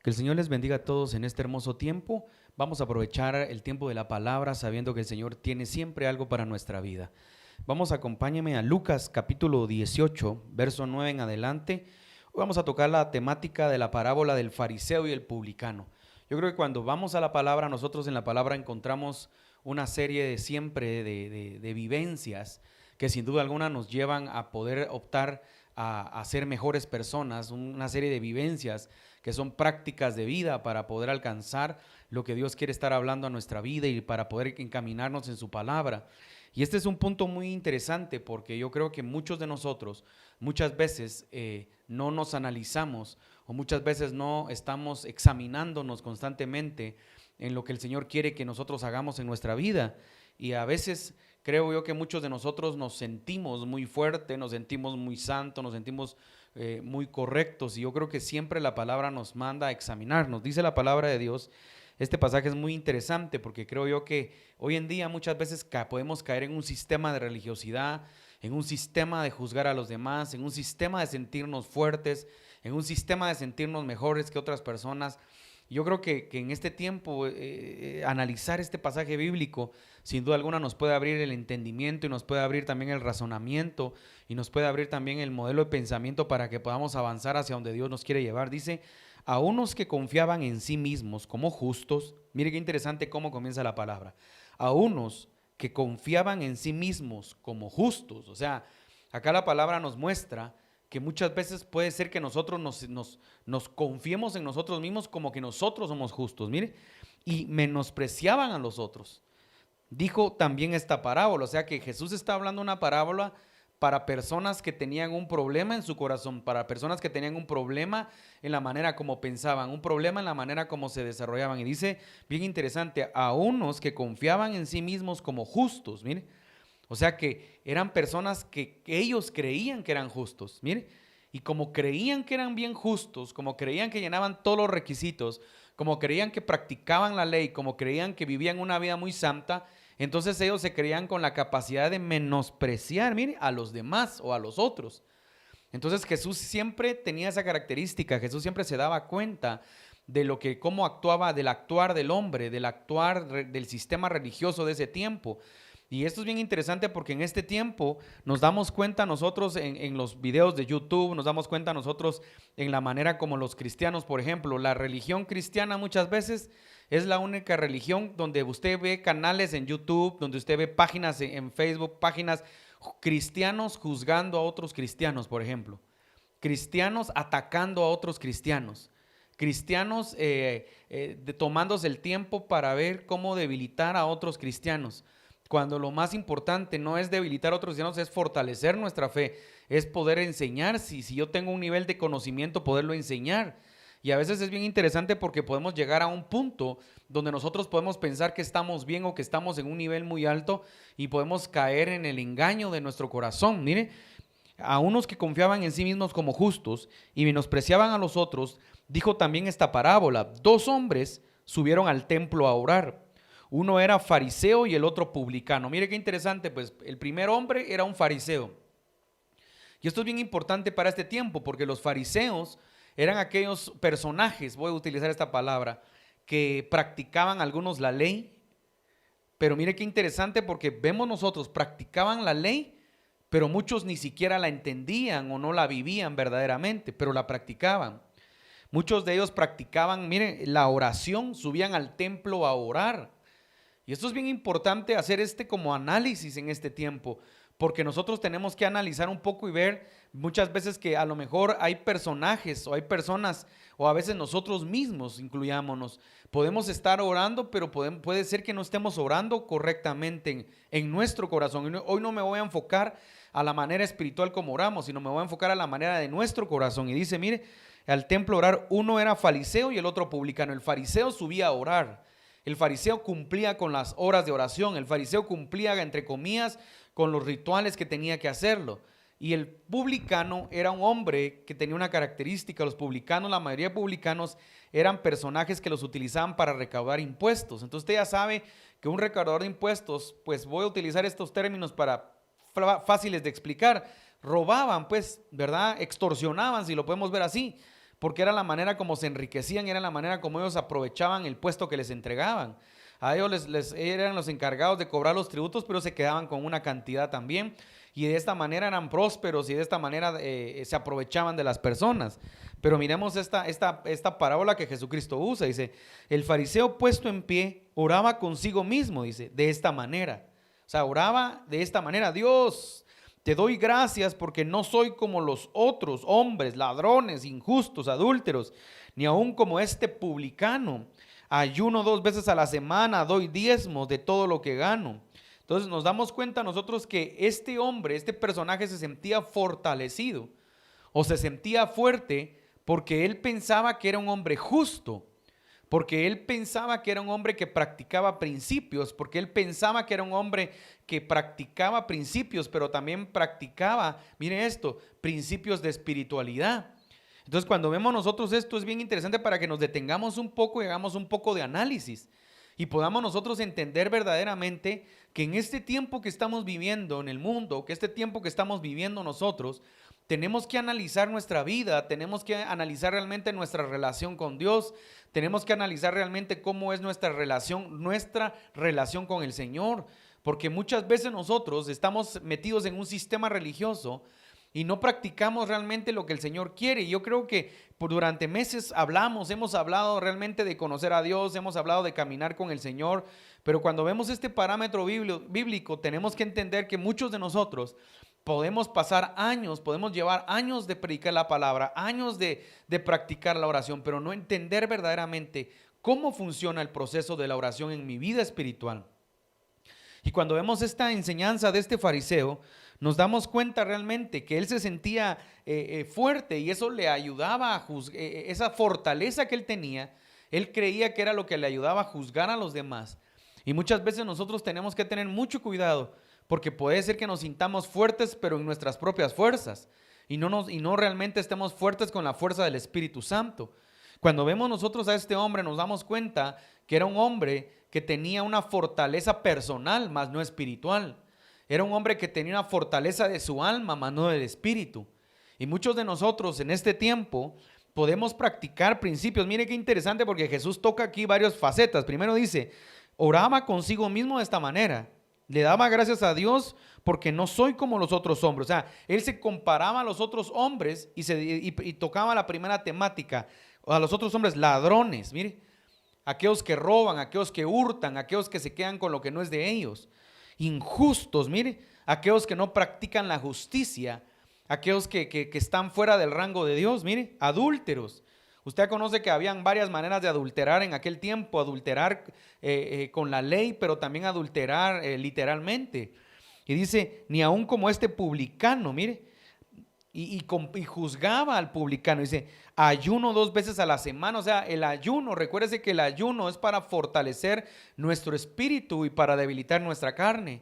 Que el Señor les bendiga a todos en este hermoso tiempo. Vamos a aprovechar el tiempo de la palabra sabiendo que el Señor tiene siempre algo para nuestra vida. Acompáñenme a Lucas capítulo 18, verso 9 en adelante. Hoy vamos a tocar la temática de la parábola del fariseo y el publicano. Yo creo que cuando vamos a la palabra, nosotros en la palabra encontramos una serie de siempre de vivencias que sin duda alguna nos llevan a poder optar a ser mejores personas, una serie de vivencias que son prácticas de vida para poder alcanzar lo que Dios quiere estar hablando a nuestra vida y para poder encaminarnos en su palabra. Y este es un punto muy interesante porque yo creo que muchos de nosotros muchas veces no nos analizamos o muchas veces no estamos examinándonos constantemente en lo que el Señor quiere que nosotros hagamos en nuestra vida. Y a veces creo yo que muchos de nosotros nos sentimos muy fuertes, nos sentimos muy santos, nos sentimos muy correctos, y yo creo que siempre la palabra nos manda a examinarnos. Dice la palabra de Dios, este pasaje es muy interesante porque creo yo que hoy en día muchas veces podemos caer en un sistema de religiosidad, en un sistema de juzgar a los demás, en un sistema de sentirnos fuertes, en un sistema de sentirnos mejores que otras personas. Yo creo que en este tiempo analizar este pasaje bíblico sin duda alguna nos puede abrir el entendimiento y nos puede abrir también el razonamiento y nos puede abrir también el modelo de pensamiento para que podamos avanzar hacia donde Dios nos quiere llevar. Dice, a unos que confiaban en sí mismos como justos. Mire qué interesante cómo comienza la palabra. A unos que confiaban en sí mismos como justos. O sea, acá la palabra nos muestra que muchas veces puede ser que nosotros nos confiemos en nosotros mismos como que nosotros somos justos, mire, y menospreciaban a los otros. Dijo también esta parábola, o sea que Jesús está hablando una parábola para personas que tenían un problema en su corazón, para personas que tenían un problema en la manera como pensaban, un problema en la manera como se desarrollaban. Y dice, bien interesante, a unos que confiaban en sí mismos como justos, mire. O sea que eran personas que ellos creían que eran justos, mire, y como creían que eran bien justos, como creían que llenaban todos los requisitos, como creían que practicaban la ley, como creían que vivían una vida muy santa, entonces ellos se creían con la capacidad de menospreciar, mire, a los demás o a los otros. Entonces Jesús siempre tenía esa característica, Jesús siempre se daba cuenta de lo que, cómo actuaba, del actuar del hombre, del actuar del sistema religioso de ese tiempo. Y esto es bien interesante porque en este tiempo nos damos cuenta nosotros en los videos de YouTube, nos damos cuenta nosotros en la manera como los cristianos, por ejemplo, la religión cristiana muchas veces es la única religión donde usted ve canales en YouTube, donde usted ve páginas en Facebook, páginas cristianos juzgando a otros cristianos, por ejemplo, cristianos atacando a otros cristianos, cristianos tomándose el tiempo para ver cómo debilitar a otros cristianos, cuando lo más importante no es debilitar a otros cristianos, es fortalecer nuestra fe, es poder enseñar. Si yo tengo un nivel de conocimiento, poderlo enseñar. Y a veces es bien interesante porque podemos llegar a un punto donde nosotros podemos pensar que estamos bien o que estamos en un nivel muy alto y podemos caer en el engaño de nuestro corazón. Mire, a unos que confiaban en sí mismos como justos y menospreciaban a los otros, dijo también esta parábola: dos hombres subieron al templo a orar. Uno era fariseo y el otro publicano. Mire qué interesante, pues el primer hombre era un fariseo. Y esto es bien importante para este tiempo porque los fariseos eran aquellos personajes, voy a utilizar esta palabra, que practicaban algunos la ley. Pero mire qué interesante porque vemos nosotros, practicaban la ley, pero muchos ni siquiera la entendían o no la vivían verdaderamente, pero la practicaban. Muchos de ellos practicaban, mire, la oración, subían al templo a orar. Y esto es bien importante hacer como análisis en este tiempo, porque nosotros tenemos que analizar un poco y ver muchas veces que a lo mejor hay personajes o hay personas, o a veces nosotros mismos, incluyámonos, podemos estar orando, pero puede ser que no estemos orando correctamente en nuestro corazón. Hoy no me voy a enfocar a la manera espiritual como oramos, sino me voy a enfocar a la manera de nuestro corazón. Y dice, mire, al templo a orar, uno era fariseo y el otro publicano. El fariseo subía a orar. El fariseo cumplía con las horas de oración, el fariseo cumplía, entre comillas, con los rituales que tenía que hacerlo. Y el publicano era un hombre que tenía una característica. Los publicanos, la mayoría de publicanos eran personajes que los utilizaban para recaudar impuestos. Entonces usted ya sabe que un recaudador de impuestos, pues voy a utilizar estos términos para fáciles de explicar, robaban, pues, ¿verdad? Extorsionaban, si lo podemos ver así. porque era la manera como se enriquecían, era la manera como ellos aprovechaban el puesto que les entregaban. A ellos les eran los encargados de cobrar los tributos, pero se quedaban con una cantidad también. Y de esta manera eran prósperos y de esta manera se aprovechaban de las personas. Pero miremos esta parábola que Jesucristo usa. Dice, el fariseo puesto en pie oraba consigo mismo, dice, de esta manera. O sea, oraba de esta manera: Dios, te doy gracias porque no soy como los otros hombres, ladrones, injustos, adúlteros, ni aun como este publicano. Ayuno 2 veces a la semana, doy diezmos de todo lo que gano. Entonces nos damos cuenta nosotros que este hombre, este personaje se sentía fortalecido o se sentía fuerte porque él pensaba que era un hombre justo, porque él pensaba que era un hombre que practicaba principios, porque él pensaba que era un hombre que practicaba principios, pero también practicaba, mire esto, principios de espiritualidad. Entonces, cuando vemos nosotros esto, es bien interesante para que nos detengamos un poco y hagamos un poco de análisis y podamos nosotros entender verdaderamente que en este tiempo que estamos viviendo en el mundo, que este tiempo que estamos viviendo nosotros, tenemos que analizar nuestra vida, tenemos que analizar realmente nuestra relación con Dios, tenemos que analizar realmente cómo es nuestra relación con el Señor, porque muchas veces nosotros estamos metidos en un sistema religioso y no practicamos realmente lo que el Señor quiere. Y yo creo que durante meses hemos hablado realmente de conocer a Dios, hemos hablado de caminar con el Señor, pero cuando vemos este parámetro bíblico, tenemos que entender que muchos de nosotros podemos pasar años, podemos llevar años de predicar la palabra, años de practicar la oración, pero no entender verdaderamente cómo funciona el proceso de la oración en mi vida espiritual. Y cuando vemos esta enseñanza de este fariseo, nos damos cuenta realmente que él se sentía fuerte y eso le ayudaba a juzgar, esa fortaleza que él tenía, él creía que era lo que le ayudaba a juzgar a los demás. Y muchas veces nosotros tenemos que tener mucho cuidado porque puede ser que nos sintamos fuertes pero en nuestras propias fuerzas y no realmente estemos fuertes con la fuerza del Espíritu Santo. Cuando vemos nosotros a este hombre nos damos cuenta que era un hombre que tenía una fortaleza personal, más no espiritual. Era un hombre que tenía una fortaleza de su alma, más no del espíritu. Y muchos de nosotros en este tiempo podemos practicar principios. Mire qué interesante porque Jesús toca aquí varias facetas. Primero dice, oraba consigo mismo de esta manera. Le daba gracias a Dios porque no soy como los otros hombres. O sea, él se comparaba a los otros hombres y tocaba la primera temática. A los otros hombres ladrones, mire. Aquellos que roban, aquellos que hurtan, aquellos que se quedan con lo que no es de ellos. Injustos, mire, aquellos que no practican la justicia, aquellos que están fuera del rango de Dios, mire, adúlteros. Usted conoce que habían varias maneras de adulterar en aquel tiempo, adulterar con la ley, pero también adulterar literalmente. Y dice, ni aun como este publicano, mire, y juzgaba al publicano. Dice, ayuno 2 veces a la semana. O sea, el ayuno, recuérdese que el ayuno es para fortalecer nuestro espíritu y para debilitar nuestra carne.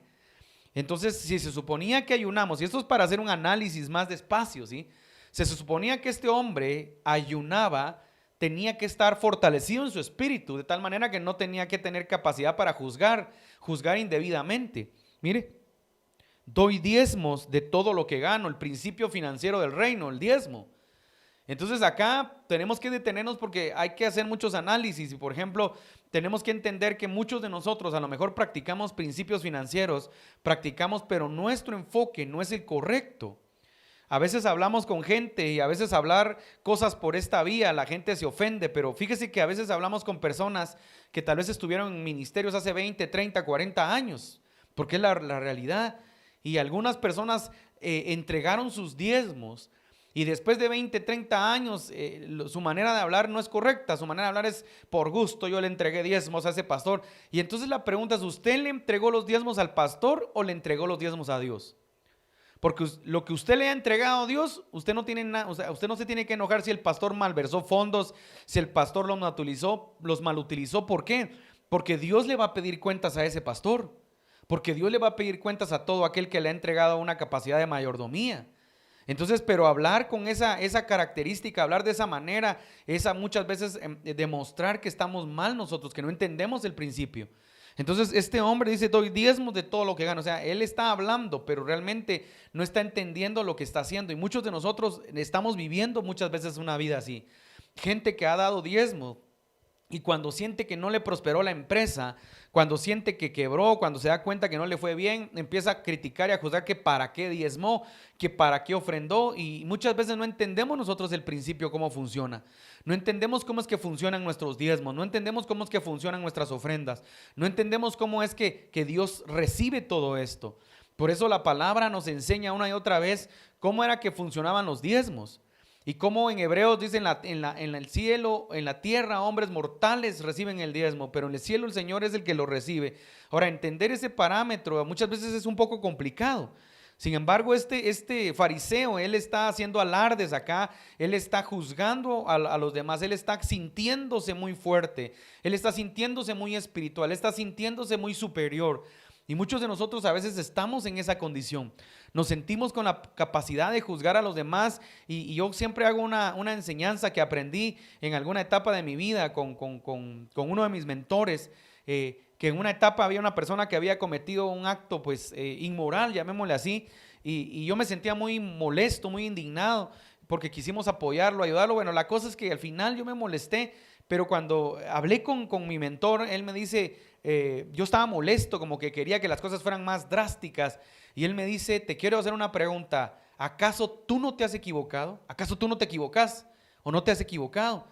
Entonces, si se suponía que ayunamos, y esto es para hacer un análisis más despacio, ¿sí? Se suponía que este hombre ayunaba, tenía que estar fortalecido en su espíritu, de tal manera que no tenía que tener capacidad para juzgar indebidamente. Mire, doy diezmos de todo lo que gano, el principio financiero del reino, el diezmo. Entonces acá tenemos que detenernos porque hay que hacer muchos análisis y, por ejemplo, tenemos que entender que muchos de nosotros a lo mejor practicamos principios financieros, pero nuestro enfoque no es el correcto. A veces hablamos con gente y a veces hablar cosas por esta vía, la gente se ofende, pero fíjese que a veces hablamos con personas que tal vez estuvieron en ministerios hace 20, 30, 40 años, porque es la realidad. Y algunas personas entregaron sus diezmos y después de 20, 30 años su manera de hablar no es correcta, su manera de hablar es por gusto, yo le entregué diezmos a ese pastor. Y entonces la pregunta es, ¿usted le entregó los diezmos al pastor o le entregó los diezmos a Dios? Porque lo que usted le ha entregado a Dios, usted no tiene nada, o sea, usted no se tiene que enojar si el pastor malversó fondos, si el pastor los malutilizó. ¿Por qué? Porque Dios le va a pedir cuentas a ese pastor. Porque Dios le va a pedir cuentas a todo aquel que le ha entregado una capacidad de mayordomía. Entonces, pero hablar con esa característica, hablar de esa manera, muchas veces demostrar que estamos mal nosotros, que no entendemos el principio. Entonces, este hombre dice, doy diezmos de todo lo que gano. O sea, él está hablando, pero realmente no está entendiendo lo que está haciendo. Y muchos de nosotros estamos viviendo muchas veces una vida así. gente que ha dado diezmo y cuando siente que no le prosperó la empresa, cuando siente que quebró, cuando se da cuenta que no le fue bien, empieza a criticar y a juzgar que para qué diezmó, que para qué ofrendó, y muchas veces no entendemos nosotros el principio, cómo funciona. No entendemos cómo es que funcionan nuestros diezmos, no entendemos cómo es que funcionan nuestras ofrendas, no entendemos cómo es que Dios recibe todo esto. Por eso la palabra nos enseña una y otra vez cómo era que funcionaban los diezmos. Y como en Hebreos dice, en el cielo, en la tierra, hombres mortales reciben el diezmo, pero en el cielo el Señor es el que lo recibe. Ahora, entender ese parámetro muchas veces es un poco complicado. Sin embargo, este fariseo, él está haciendo alardes acá, él está juzgando a los demás, él está sintiéndose muy fuerte, él está sintiéndose muy espiritual, está sintiéndose muy superior. Y muchos de nosotros a veces estamos en esa condición. Nos sentimos con la capacidad de juzgar a los demás y yo siempre hago una enseñanza que aprendí en alguna etapa de mi vida con uno de mis mentores, que en una etapa había una persona que había cometido un acto pues inmoral, llamémosle así, y yo me sentía muy molesto, muy indignado porque quisimos apoyarlo, ayudarlo. Bueno, la cosa es que al final yo me molesté, pero cuando hablé con mi mentor, él me dice, yo estaba molesto, como que quería que las cosas fueran más drásticas, y él me dice, te quiero hacer una pregunta, ¿acaso tú no te has equivocado? ¿Acaso tú no te equivocas o no te has equivocado?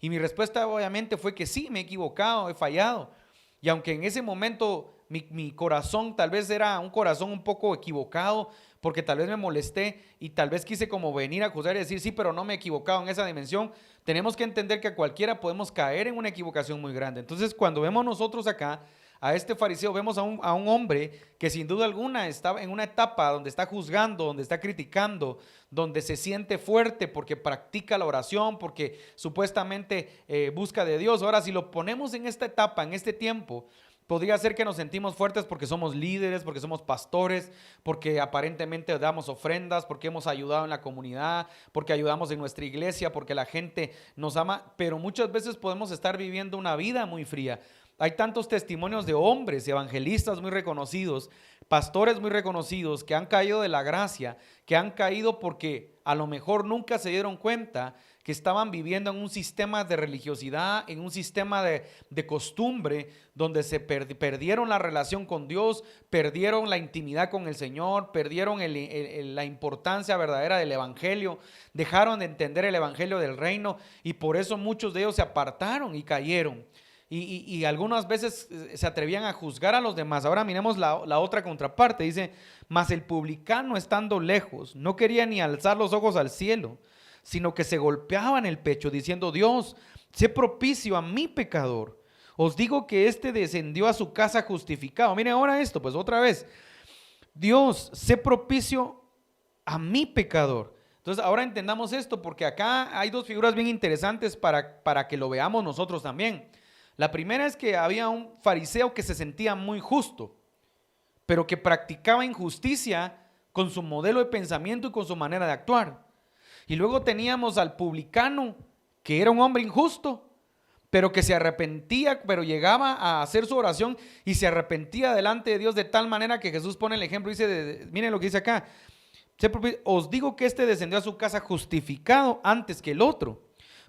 Y mi respuesta obviamente fue que sí, me he equivocado, he fallado, y aunque en ese momento mi corazón tal vez era un corazón un poco equivocado, porque tal vez me molesté y tal vez quise como venir a acusar y decir, sí, pero no me he equivocado en esa dimensión. Tenemos que entender que a cualquiera podemos caer en una equivocación muy grande. Entonces, cuando vemos nosotros acá a este fariseo, vemos a un hombre que sin duda alguna está en una etapa donde está juzgando, donde está criticando, donde se siente fuerte porque practica la oración, porque supuestamente busca de Dios. Ahora, si lo ponemos en esta etapa, en este tiempo, podría ser que nos sentimos fuertes porque somos líderes, porque somos pastores, porque aparentemente damos ofrendas, porque hemos ayudado en la comunidad, porque ayudamos en nuestra iglesia, porque la gente nos ama, pero muchas veces podemos estar viviendo una vida muy fría. Hay tantos testimonios de hombres, evangelistas muy reconocidos, pastores muy reconocidos que han caído de la gracia, que han caído porque a lo mejor nunca se dieron cuenta que estaban viviendo en un sistema de religiosidad, en un sistema de costumbre, donde se perdieron la relación con Dios, perdieron la intimidad con el Señor, perdieron la importancia verdadera del evangelio, dejaron de entender el evangelio del reino, y por eso muchos de ellos se apartaron y cayeron. Y algunas veces se atrevían a juzgar a los demás. Ahora miremos la otra contraparte. Dice, mas el publicano estando lejos no quería ni alzar los ojos al cielo, sino que se golpeaba en el pecho diciendo, Dios, sé propicio a mi pecador. Os digo que éste descendió a su casa justificado. Miren ahora esto, pues otra vez. Dios, sé propicio a mi pecador. Entonces ahora entendamos esto, porque acá hay dos figuras bien interesantes para que lo veamos nosotros también. La primera es que había un fariseo que se sentía muy justo, pero que practicaba injusticia con su modelo de pensamiento y con su manera de actuar. Y luego teníamos al publicano, que era un hombre injusto, pero que se arrepentía, pero llegaba a hacer su oración y se arrepentía delante de Dios de tal manera que Jesús pone el ejemplo, dice, miren lo que dice acá, os digo que este descendió a su casa justificado antes que el otro,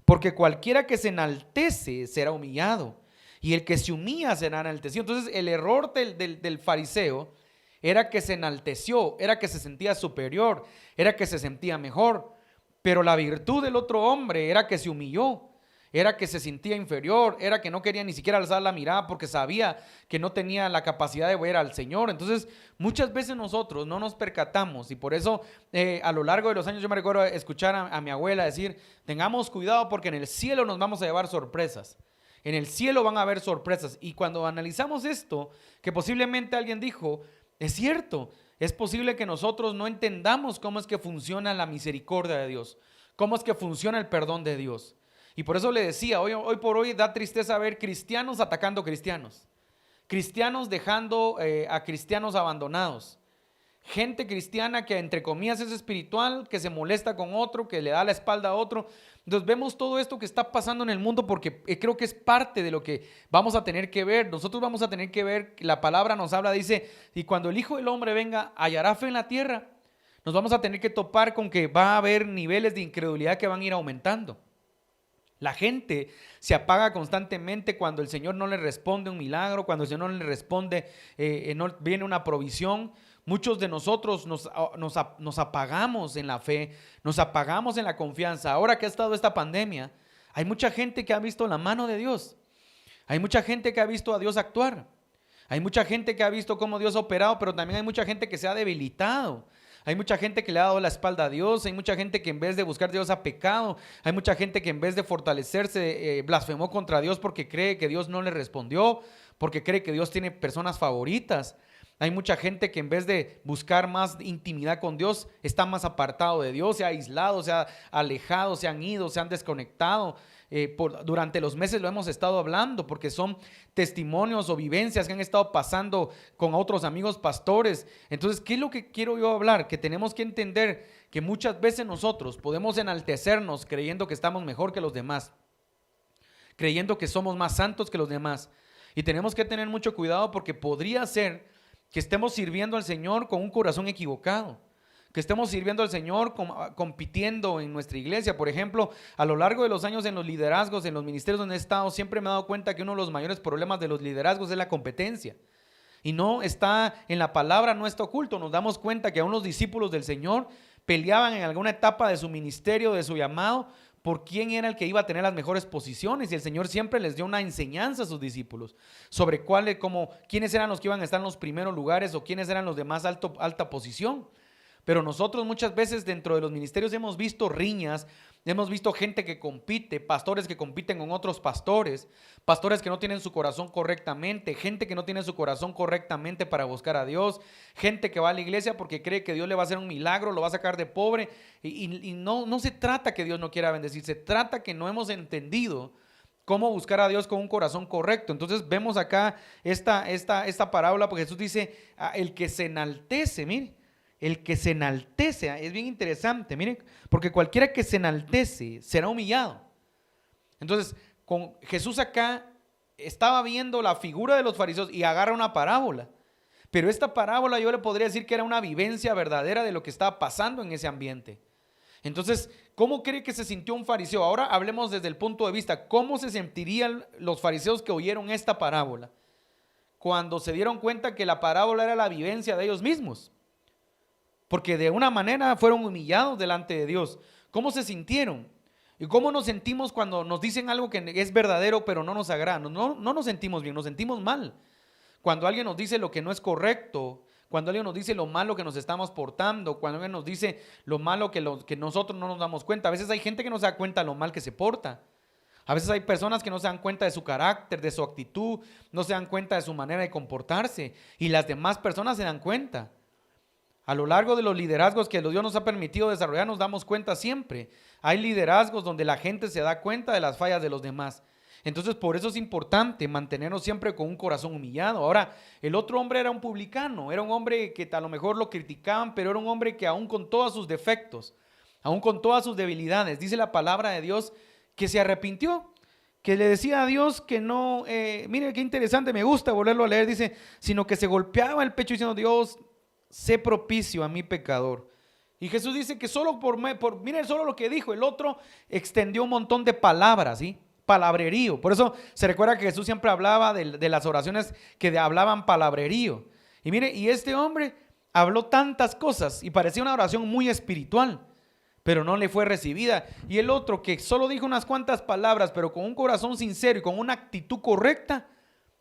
porque cualquiera que se enaltece será humillado, y el que se humilla será enaltecido. Entonces el error del fariseo era que se enalteció, era que se sentía superior, era que se sentía mejor. Pero la virtud del otro hombre era que se humilló, era que se sentía inferior, era que no quería ni siquiera alzar la mirada porque sabía que no tenía la capacidad de ver al Señor. Entonces, muchas veces nosotros no nos percatamos, y por eso a lo largo de los años yo me recuerdo escuchar a mi abuela decir, tengamos cuidado porque en el cielo nos vamos a llevar sorpresas. En el cielo van a haber sorpresas. Y cuando analizamos esto, que posiblemente alguien dijo, es cierto, es posible que nosotros no entendamos cómo es que funciona la misericordia de Dios, cómo es que funciona el perdón de Dios. Y por eso le decía, hoy por hoy da tristeza ver cristianos atacando cristianos, cristianos dejando a cristianos abandonados, gente cristiana que entre comillas es espiritual, que se molesta con otro, que le da la espalda a otro. Entonces vemos todo esto que está pasando en el mundo porque creo que es parte de lo que vamos a tener que ver. Nosotros vamos a tener que ver, la palabra nos habla, dice, y cuando el Hijo del Hombre venga, ¿hallará fe en la tierra? Nos vamos a tener que topar con que va a haber niveles de incredulidad que van a ir aumentando. La gente se apaga constantemente cuando el Señor no le responde un milagro, cuando el Señor no le responde, no viene una provisión. Muchos de nosotros nos apagamos en la fe, nos apagamos en la confianza. Ahora que ha estado esta pandemia, hay mucha gente que ha visto la mano de Dios. Hay mucha gente que ha visto a Dios actuar. Hay mucha gente que ha visto cómo Dios ha operado, pero también hay mucha gente que se ha debilitado. Hay mucha gente que le ha dado la espalda a Dios, hay mucha gente que en vez de buscar a Dios ha pecado, hay mucha gente que en vez de fortalecerse blasfemó contra Dios porque cree que Dios no le respondió, porque cree que Dios tiene personas favoritas. Hay mucha gente que en vez de buscar más intimidad con Dios está más apartado de Dios, se ha aislado, se ha alejado, se han ido, se han desconectado. Durante los meses lo hemos estado hablando porque son testimonios o vivencias que han estado pasando con otros amigos pastores. Entonces, ¿qué es lo que quiero yo hablar? Que tenemos que entender que muchas veces nosotros podemos enaltecernos creyendo que estamos mejor que los demás, creyendo que somos más santos que los demás. Y tenemos que tener mucho cuidado porque podría ser que estemos sirviendo al Señor con un corazón equivocado, que estemos sirviendo al Señor compitiendo en nuestra iglesia. Por ejemplo, a lo largo de los años en los liderazgos, en los ministerios donde he estado, siempre me he dado cuenta que uno de los mayores problemas de los liderazgos es la competencia. Y no está en la palabra, no está oculto. Nos damos cuenta que aún los discípulos del Señor peleaban en alguna etapa de su ministerio, de su llamado, por quién era el que iba a tener las mejores posiciones, y el Señor siempre les dio una enseñanza a sus discípulos sobre quiénes eran los que iban a estar en los primeros lugares o quiénes eran los de más alta posición. Pero nosotros muchas veces dentro de los ministerios hemos visto riñas, hemos visto gente que compite, pastores que compiten con otros pastores, pastores que no tienen su corazón correctamente, gente que no tiene su corazón correctamente para buscar a Dios, gente que va a la iglesia porque cree que Dios le va a hacer un milagro, lo va a sacar de pobre, y no se trata que Dios no quiera bendecir, se trata que no hemos entendido cómo buscar a Dios con un corazón correcto. Entonces vemos acá esta parábola, porque Jesús dice, el que se enaltece, mire, el que se enaltece, es bien interesante, miren, porque cualquiera que se enaltece será humillado. Entonces, con Jesús acá estaba viendo la figura de los fariseos y agarra una parábola. Pero esta parábola yo le podría decir que era una vivencia verdadera de lo que estaba pasando en ese ambiente. Entonces, ¿cómo cree que se sintió un fariseo? Ahora hablemos desde el punto de vista, ¿cómo se sentirían los fariseos que oyeron esta parábola? Cuando se dieron cuenta que la parábola era la vivencia de ellos mismos. Porque de una manera fueron humillados delante de Dios. ¿Cómo se sintieron? ¿Y cómo nos sentimos cuando nos dicen algo que es verdadero pero no nos agrada? No nos sentimos bien, nos sentimos mal. Cuando alguien nos dice lo que no es correcto, cuando alguien nos dice lo malo que nos estamos portando, cuando alguien nos dice lo malo que nosotros no nos damos cuenta. A veces hay gente que no se da cuenta de lo mal que se porta. A veces hay personas que no se dan cuenta de su carácter, de su actitud, no se dan cuenta de su manera de comportarse, y las demás personas se dan cuenta. A lo largo de los liderazgos que Dios nos ha permitido desarrollar, nos damos cuenta siempre. Hay liderazgos donde la gente se da cuenta de las fallas de los demás. Entonces, por eso es importante mantenernos siempre con un corazón humillado. Ahora, el otro hombre era un publicano, era un hombre que a lo mejor lo criticaban, pero era un hombre que aún con todos sus defectos, aún con todas sus debilidades, dice la palabra de Dios que se arrepintió, que le decía a Dios que no, mire qué interesante, me gusta volverlo a leer, dice, sino que se golpeaba el pecho diciendo, Dios, sé propicio a mi pecador. Y Jesús dice que solo miren solo lo que dijo, el otro extendió un montón de palabras, ¿sí? Palabrerío. Por eso se recuerda que Jesús siempre hablaba de las oraciones que hablaban palabrerío. Y mire, y este hombre habló tantas cosas y parecía una oración muy espiritual, pero no le fue recibida. Y el otro que solo dijo unas cuantas palabras, pero con un corazón sincero y con una actitud correcta,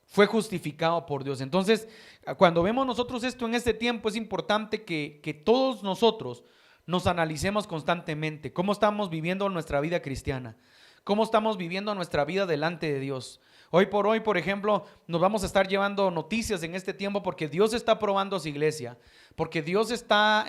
fue justificado por Dios. Entonces, cuando vemos nosotros esto en este tiempo, es importante que todos nosotros nos analicemos constantemente cómo estamos viviendo nuestra vida cristiana, cómo estamos viviendo nuestra vida delante de Dios. Hoy por hoy, por ejemplo, nos vamos a estar llevando noticias en este tiempo porque Dios está probando a su iglesia, porque Dios está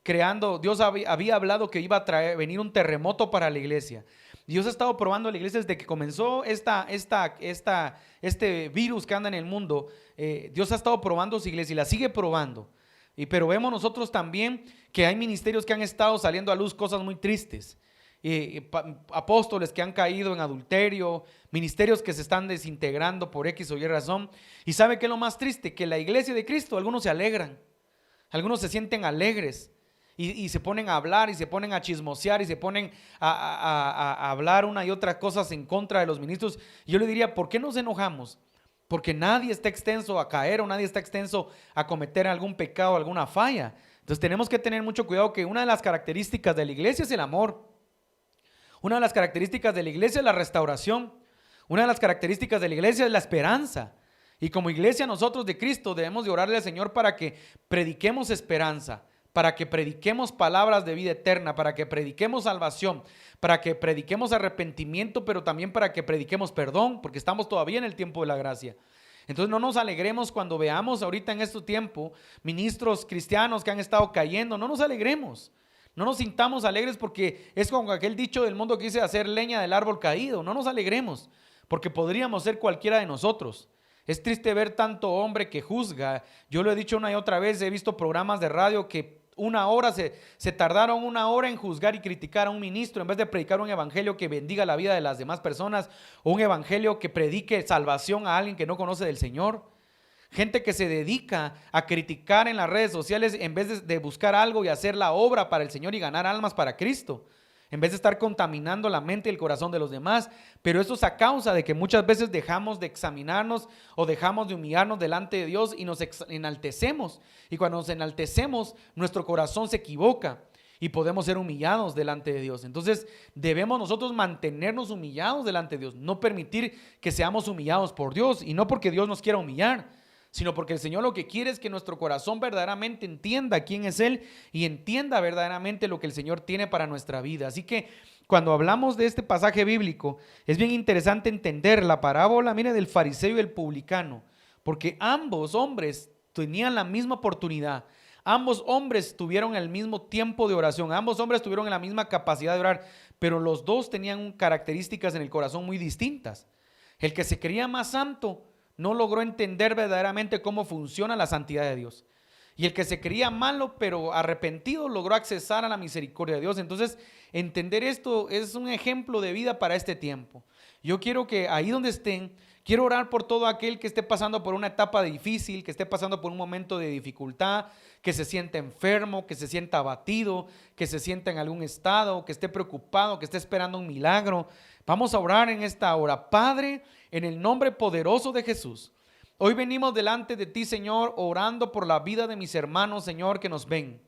creando, Dios había hablado que iba a venir un terremoto para la iglesia. Dios ha estado probando a la iglesia desde que comenzó este virus que anda en el mundo. Dios ha estado probando a su iglesia y la sigue probando. Pero vemos nosotros también que hay ministerios que han estado saliendo a luz cosas muy tristes. Apóstoles que han caído en adulterio, ministerios que se están desintegrando por X o Y razón. ¿Y sabe qué es lo más triste? Que la iglesia de Cristo, algunos se alegran, algunos se sienten alegres. y se ponen a hablar y se ponen a chismosear y se ponen a hablar una y otra cosas en contra de los ministros. Yo le diría, ¿por qué nos enojamos? Porque nadie está extenso a caer o nadie está extenso a cometer algún pecado, alguna falla. Entonces tenemos que tener mucho cuidado que una de las características de la iglesia es el amor. Una de las características de la iglesia es la restauración. Una de las características de la iglesia es la esperanza. Y como iglesia nosotros de Cristo debemos de orarle al Señor para que prediquemos esperanza, para que prediquemos palabras de vida eterna, para que prediquemos salvación, para que prediquemos arrepentimiento, pero también para que prediquemos perdón, porque estamos todavía en el tiempo de la gracia. Entonces no nos alegremos cuando veamos ahorita en este tiempo ministros cristianos que han estado cayendo, no nos alegremos. No nos sintamos alegres porque es como aquel dicho del mundo que dice hacer leña del árbol caído. No nos alegremos porque podríamos ser cualquiera de nosotros. Es triste ver tanto hombre que juzga. Yo lo he dicho una y otra vez, he visto programas de radio que se tardaron 1 hora en juzgar y criticar a un ministro en vez de predicar un evangelio que bendiga la vida de las demás personas o un evangelio que predique salvación a alguien que no conoce del Señor. Gente que se dedica a criticar en las redes sociales en vez de buscar algo y hacer la obra para el Señor y ganar almas para Cristo, en vez de estar contaminando la mente y el corazón de los demás. Pero eso es a causa de que muchas veces dejamos de examinarnos o dejamos de humillarnos delante de Dios y nos enaltecemos. Y cuando nos enaltecemos, nuestro corazón se equivoca y podemos ser humillados delante de Dios. Entonces debemos nosotros mantenernos humillados delante de Dios, no permitir que seamos humillados por Dios, y no porque Dios nos quiera humillar, sino porque el Señor lo que quiere es que nuestro corazón verdaderamente entienda quién es Él y entienda verdaderamente lo que el Señor tiene para nuestra vida. Así que cuando hablamos de este pasaje bíblico, es bien interesante entender la parábola, mire, del fariseo y el publicano, porque ambos hombres tenían la misma oportunidad. Ambos hombres tuvieron el mismo tiempo de oración, ambos hombres tuvieron la misma capacidad de orar, pero los dos tenían características en el corazón muy distintas. El que se creía más santo no logró entender verdaderamente cómo funciona la santidad de Dios. Y el que se creía malo pero arrepentido logró accesar a la misericordia de Dios. Entonces, entender esto es un ejemplo de vida para este tiempo. Yo quiero que ahí donde estén, quiero orar por todo aquel que esté pasando por una etapa difícil, que esté pasando por un momento de dificultad, que se sienta enfermo, que se sienta abatido, que se sienta en algún estado, que esté preocupado, que esté esperando un milagro. Vamos a orar en esta hora. Padre, en el nombre poderoso de Jesús, hoy venimos delante de ti, Señor, orando por la vida de mis hermanos, Señor, que nos ven.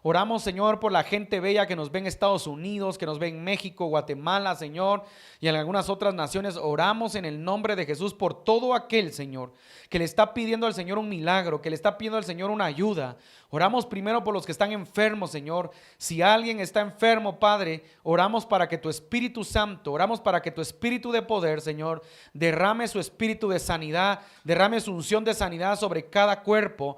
Oramos, Señor, por la gente bella que nos ve en Estados Unidos, que nos ve en México, Guatemala, Señor, y en algunas otras naciones. Oramos en el nombre de Jesús por todo aquel, Señor, que le está pidiendo al Señor un milagro, que le está pidiendo al Señor una ayuda. Oramos primero por los que están enfermos, Señor. Si alguien está enfermo, Padre, oramos para que tu Espíritu Santo, oramos para que tu Espíritu de poder, Señor, derrame su espíritu de sanidad, derrame su unción de sanidad sobre cada cuerpo,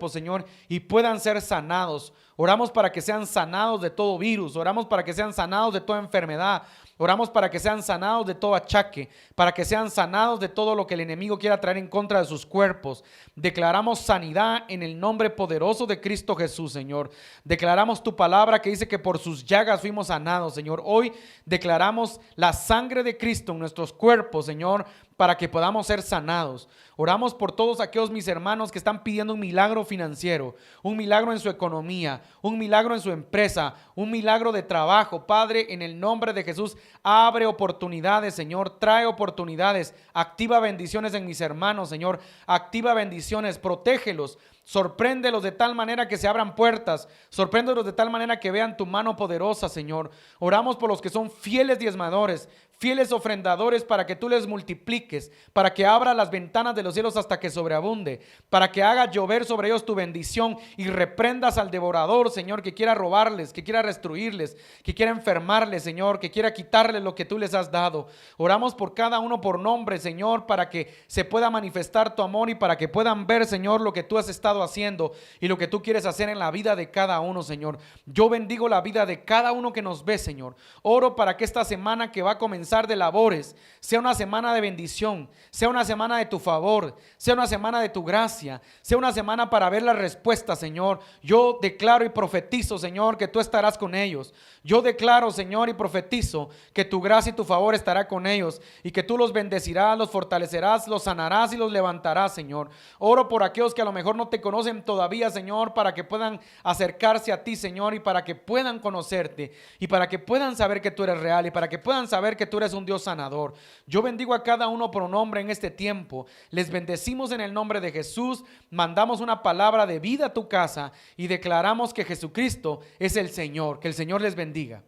Señor, y puedan ser sanados. Oramos para que sean sanados de todo virus, oramos para que sean sanados de toda enfermedad, oramos para que sean sanados de todo achaque, para que sean sanados de todo lo que el enemigo quiera traer en contra de sus cuerpos. Declaramos sanidad en el nombre poderoso de Cristo Jesús, Señor. Declaramos tu palabra que dice que por sus llagas fuimos sanados, Señor. Hoy declaramos la sangre de Cristo en nuestros cuerpos, Señor, para que podamos ser sanados. Oramos por todos aquellos mis hermanos que están pidiendo un milagro financiero, un milagro en su economía, un milagro en su empresa, un milagro de trabajo. Padre, en el nombre de Jesús, abre oportunidades, Señor, trae oportunidades, activa bendiciones en mis hermanos, Señor, activa bendiciones, protégelos. Sorpréndelos de tal manera que se abran puertas. Sorpréndelos de tal manera que vean tu mano poderosa, Señor. Oramos por los que son fieles diezmadores, fieles ofrendadores, para que tú les multipliques, para que abra las ventanas de los cielos hasta que sobreabunde, para que haga llover sobre ellos tu bendición y reprendas al devorador, Señor, que quiera robarles, que quiera destruirles, que quiera enfermarles, Señor, que quiera quitarles lo que tú les has dado. Oramos por cada uno por nombre, Señor, para que se pueda manifestar tu amor y para que puedan ver, Señor, lo que tú has estado haciendo y lo que tú quieres hacer en la vida de cada uno, Señor. Yo bendigo la vida de cada uno que nos ve, Señor. Oro para que esta semana que va a comenzar comenzar de labores sea una semana de bendición, sea una semana de tu favor, sea una semana de tu gracia, sea una semana para ver la respuesta, Señor. Yo declaro y profetizo, Señor, que tú estarás con ellos. Yo declaro, Señor, y profetizo que tu gracia y tu favor estará con ellos y que tú los bendecirás, los fortalecerás, los sanarás y los levantarás, Señor. Oro por aquellos que a lo mejor no te conocen todavía, Señor, para que puedan acercarse a ti, Señor, y para que puedan conocerte y para que puedan saber que tú eres real y para que puedan saber que tú eres un Dios sanador. Yo bendigo a cada uno por nombre en este tiempo. Les bendecimos en el nombre de Jesús. Mandamos una palabra de vida a tu casa y declaramos que Jesucristo es el Señor. Que el Señor les bendiga.